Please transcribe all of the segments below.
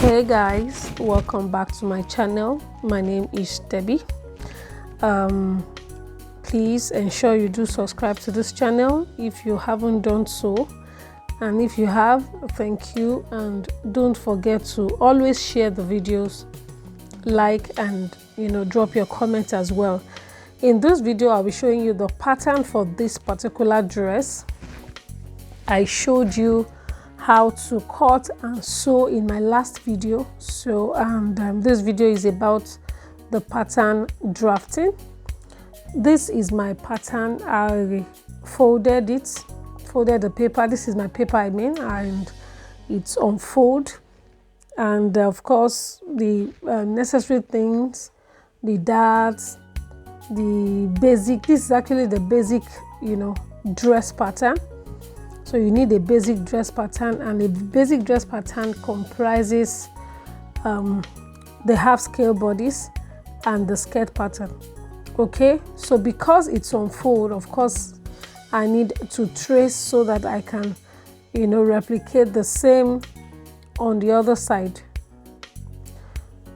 Hey guys, welcome back to my channel. My name is Debbie. Please ensure you do subscribe to this channel if you haven't done so, and if you have, thank you, and don't forget to always share the videos, like, and drop your comments as well. In this video I'll be showing you the pattern for this particular dress. I showed you how to cut and sew in my last video, so this video is about the pattern drafting. This is my pattern. I folded the paper. This is my paper, and it's on fold, and of course the necessary things, the darts, the basic. This is actually the basic dress pattern. So you need a basic dress pattern, and the basic dress pattern comprises the half scale bodice and the skirt pattern. Okay, so because it's on fold, of course I need to trace so that I can replicate the same on the other side.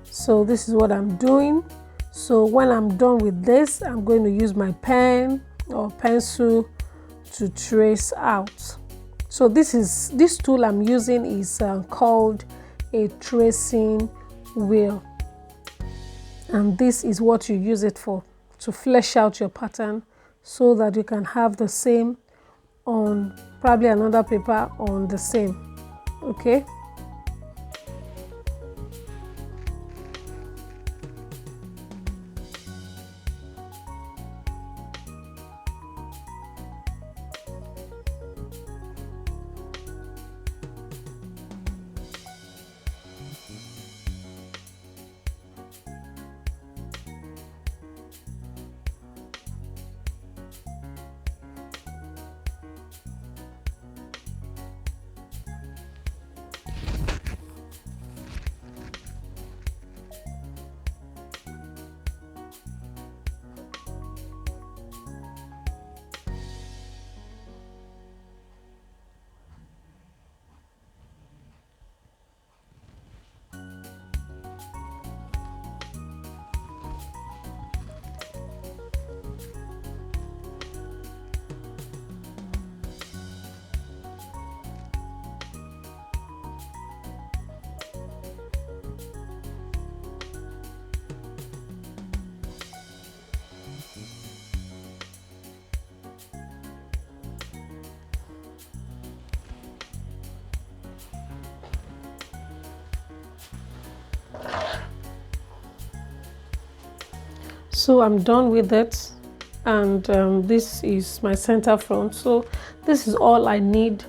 So this is what I'm doing. So when I'm done with this, I'm going to use my pen or pencil to trace out. So this tool I'm using is called a tracing wheel, and this is what you use it for, to flesh out your pattern so that you can have the same on probably another paper on the same. Okay. So I'm done with it, and this is my center front. So this is all I need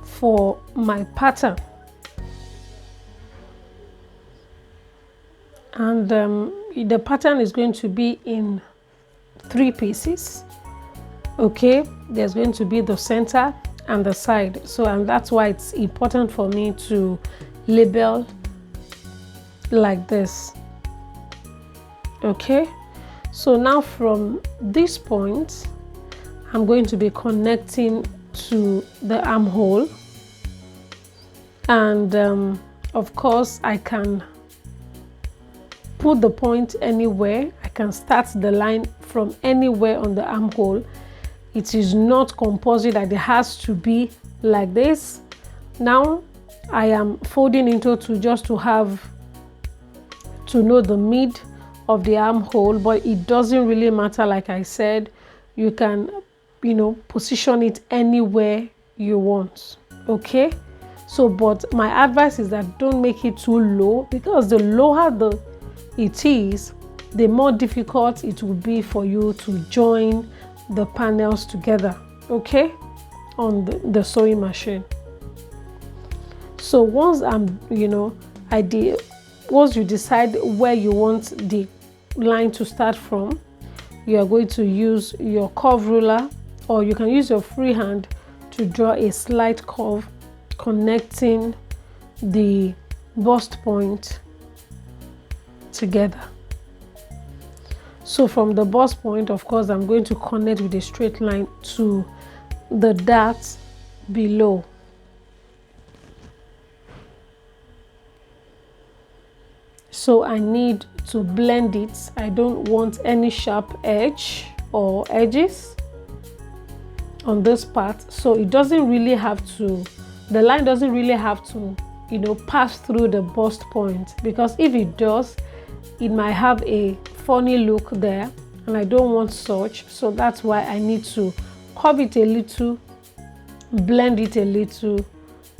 for my pattern, and the pattern is going to be in 3 pieces. Okay, there's going to be the center and the side, and that's why it's important for me to label like this. Okay. So now from this point, I'm going to be connecting to the armhole, and of course I can put the point anywhere. I can start the line from anywhere on the armhole. It is not compulsory that it has to be like this. Now I am folding into two just to know the mid of the armhole, but it doesn't really matter. Like I said, you can position it anywhere you want. Okay, so but my advice is that don't make it too low, because the lower it is, the more difficult it will be for you to join the panels together, okay, on the sewing machine. So once once you decide where you want the line to start from, you are going to use your curve ruler, or you can use your free hand to draw a slight curve connecting the bust point together. So from the bust point, of course, I'm going to connect with a straight line to the dart below. So I need to blend it. I don't want any sharp edge or edges on this part, so it doesn't really have to, the line doesn't really have to, you know, pass through the bust point, because if it does, it might have a funny look there, and I don't want such. So that's why I need to curve it a little, blend it a little,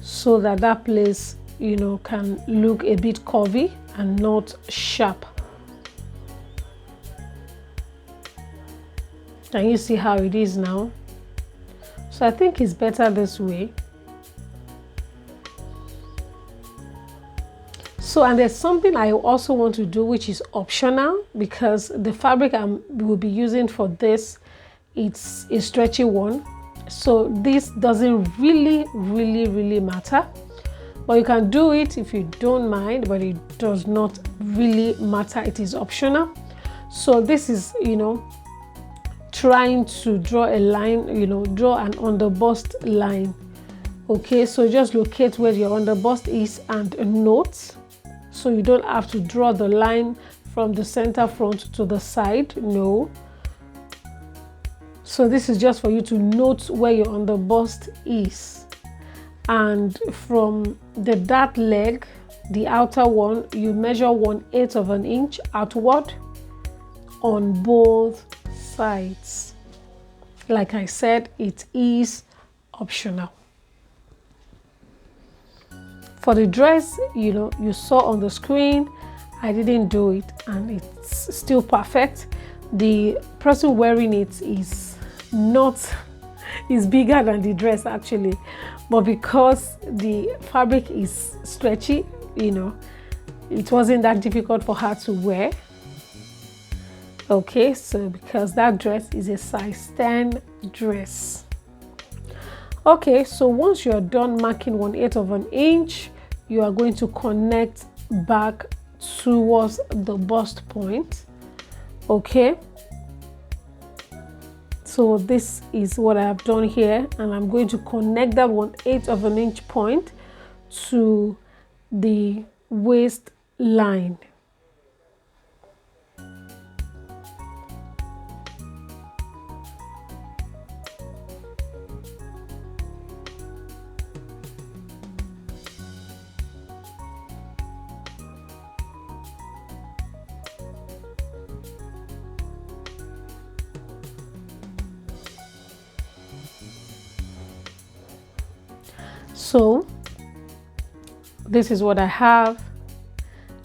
so that that place, you know, can look a bit curvy and not sharp. Can you see how it is now? So I think it's better this way. So, and there's something I also want to do which is optional, because the fabric I will be using for this, it's a stretchy one. So this doesn't really matter, but you can do it if you don't mind, but it does not really matter. It is optional. So this is, you know, trying to draw a line, you know, draw an underbust line. Okay, so just locate where your underbust is and note, so you don't have to draw the line from the center front to the side. No. So this is just for you to note where your underbust is, and from the dart leg, the outer one, you measure 1/8 of an inch outward on both sides. Like I said, it is optional. For the dress, you know, you saw on the screen, I didn't do it, and it's still perfect. The person wearing it is bigger than the dress actually, but because the fabric is stretchy, you know, it wasn't that difficult for her to wear. Okay, so because that dress is a size 10 dress. Okay, so once you're done marking 1/8 of an inch, you are going to connect back towards the bust point. Okay, so this is what I have done here, and I'm going to connect that 1/8 of an inch point to the waist line. So this is what I have,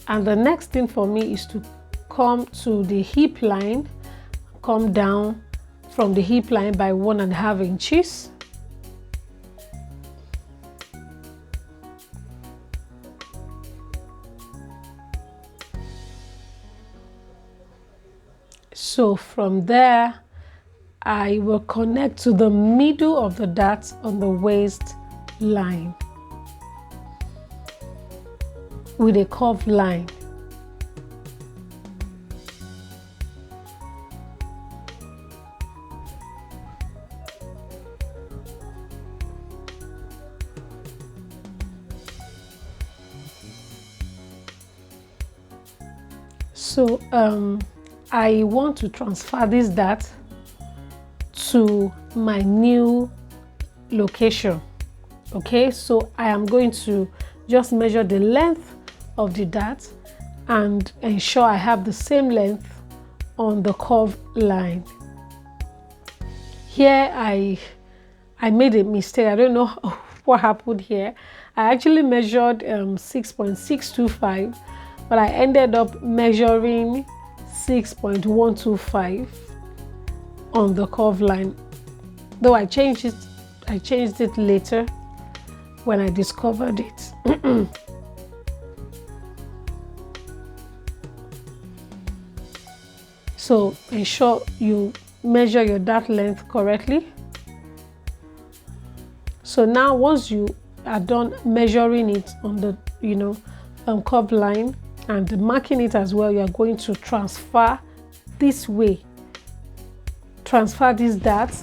and the next thing for me is to come to the hip line, come down from the hip line by 1.5 inches. So from there, I will connect to the middle of the dart on the waist line with a curved line. So I want to transfer this dart to my new location. Okay, so I am going to just measure the length of the dart and ensure I have the same length on the curved line. Here I made a mistake. I don't know what happened here. I actually measured 6.625, but I ended up measuring 6.125 on the curved line. Though I changed it later when I discovered it. So ensure you measure your dart length correctly. So now once you are done measuring it on the curved line and marking it as well, you are going to transfer this way. Transfer this dart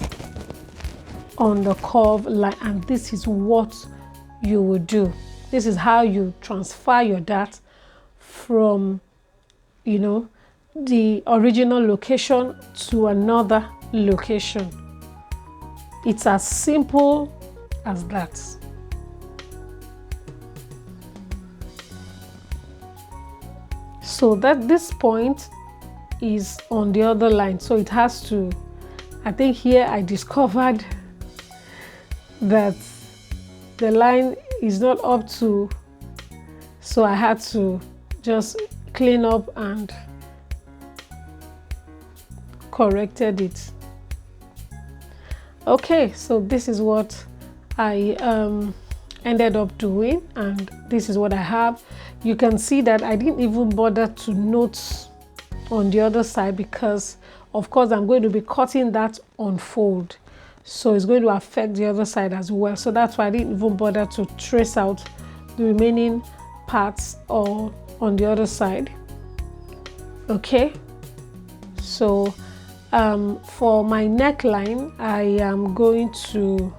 on the curved line, and this is what you will do. This is how you transfer your dart from, you know, the original location to another location. It's as simple as that. So that this point is on the other line, so it has to, I think here I discovered that the line is not up to, so I had to just clean up and corrected it. Okay, so this is what I ended up doing, and this is what I have. You can see that I didn't even bother to note on the other side because of course I'm going to be cutting that on fold, so it's going to affect the other side as well. So that's why I didn't even bother to trace out the remaining parts or on the other side. Okay, so for my neckline, I am going to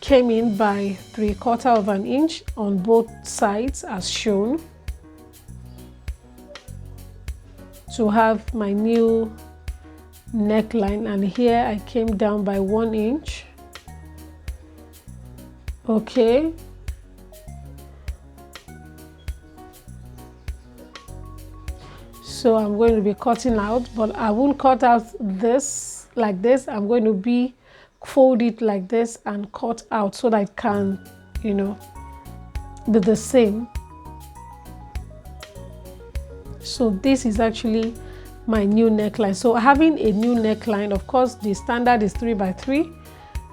came in by 3/4 of an inch on both sides as shown to have my new neckline, and here I came down by 1 inch. Okay, so I'm going to be cutting out, but I won't cut out this like this. I'm going to be fold it like this and cut out so that it can, you know, be the same. So this is actually my new neckline. So having a new neckline, of course the standard is 3x3.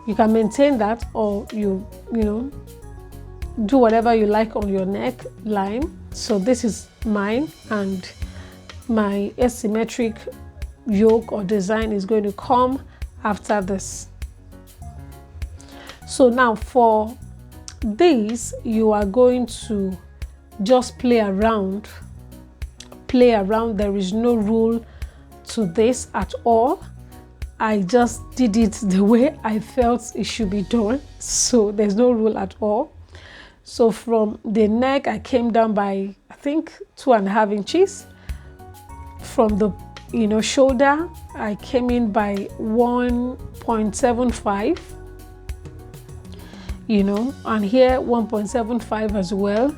You can maintain that, or you know, do whatever you like on your neckline. So this is mine, and my asymmetric yoke or design is going to come after this. So now for this, you are going to just play around. There is no rule to this at all. I just did it the way I felt it should be done, so there's no rule at all. So from the neck I came down by, I think, 2.5 inches. From the, you know, shoulder I came in by 1.75, you know, and here 1.75 as well.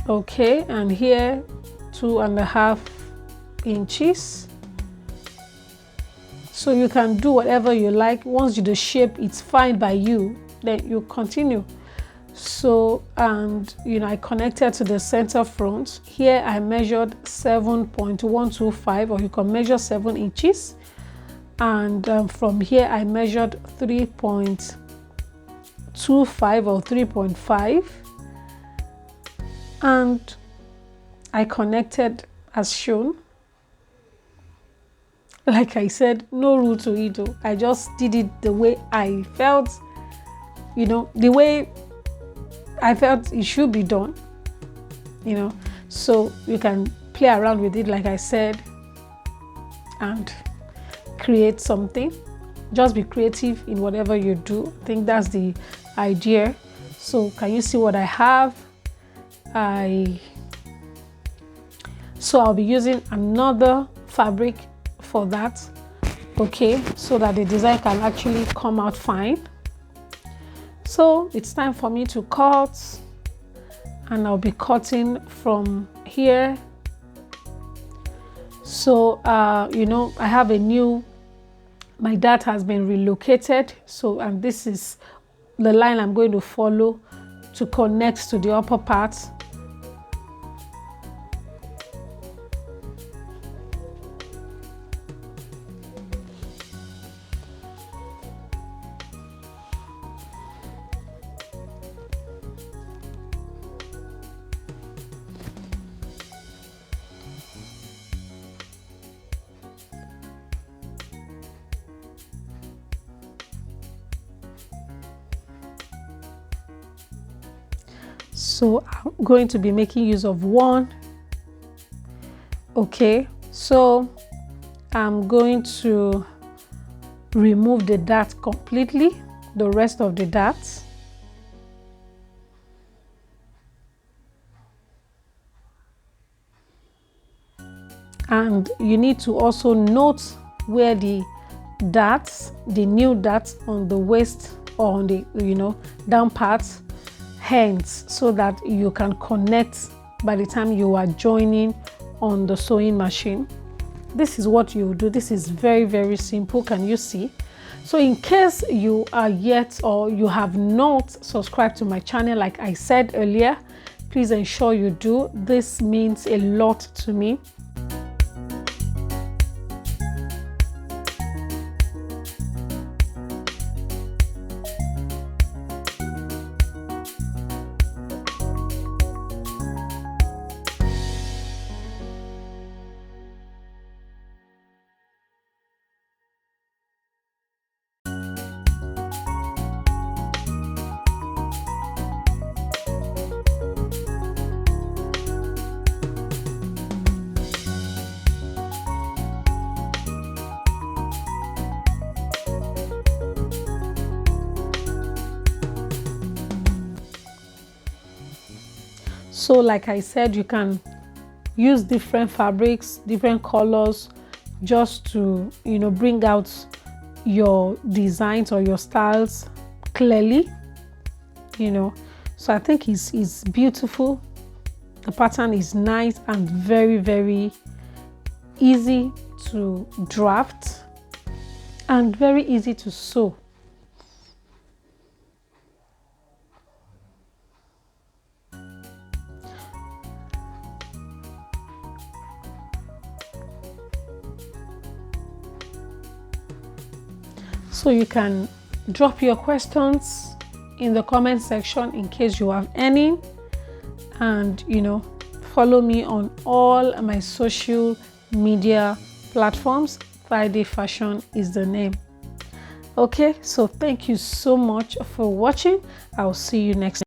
Okay, and here 2.5 inches. So you can do whatever you like. Once the shape is fine by you, then you continue. So, and you know, I connected to the center front. Here I measured 7.125, or you can measure 7 inches, and from here I measured 3.25 or 3.5, and I connected as shown. Like I said, no rule to it. I just did it the way I felt, you know, the way I felt it should be done, you know. So you can play around with it, like I said, and create something. Just be creative in whatever you do. I think that's the idea. So can you see what I have? So I'll be using another fabric for that, okay, so that the design can actually come out fine. So it's time for me to cut, and I'll be cutting from here. So you know, I have a new, my dad has been relocated, so, and this is the line I'm going to follow to connect to the upper part. So I'm going to be making use of one. Okay, so I'm going to remove the dart completely. the rest of the darts. And you need to also note where the darts, the new darts on the waist or on the down parts ends, so that you can connect by the time you are joining on the sewing machine. This is what you do. This is very simple. Can you see? So in case you are yet or you have not subscribed to my channel, like I said earlier, please ensure you do. This means a lot to me. So like I said, you can use different fabrics, different colors, just to bring out your designs or your styles clearly. So I think it's beautiful. The pattern is nice and very easy to draft and very easy to sew. So you can drop your questions in the comment section in case you have any, and follow me on all my social media platforms. Thydee Fashion is the name. Okay, so thank you so much for watching. I'll see you next time.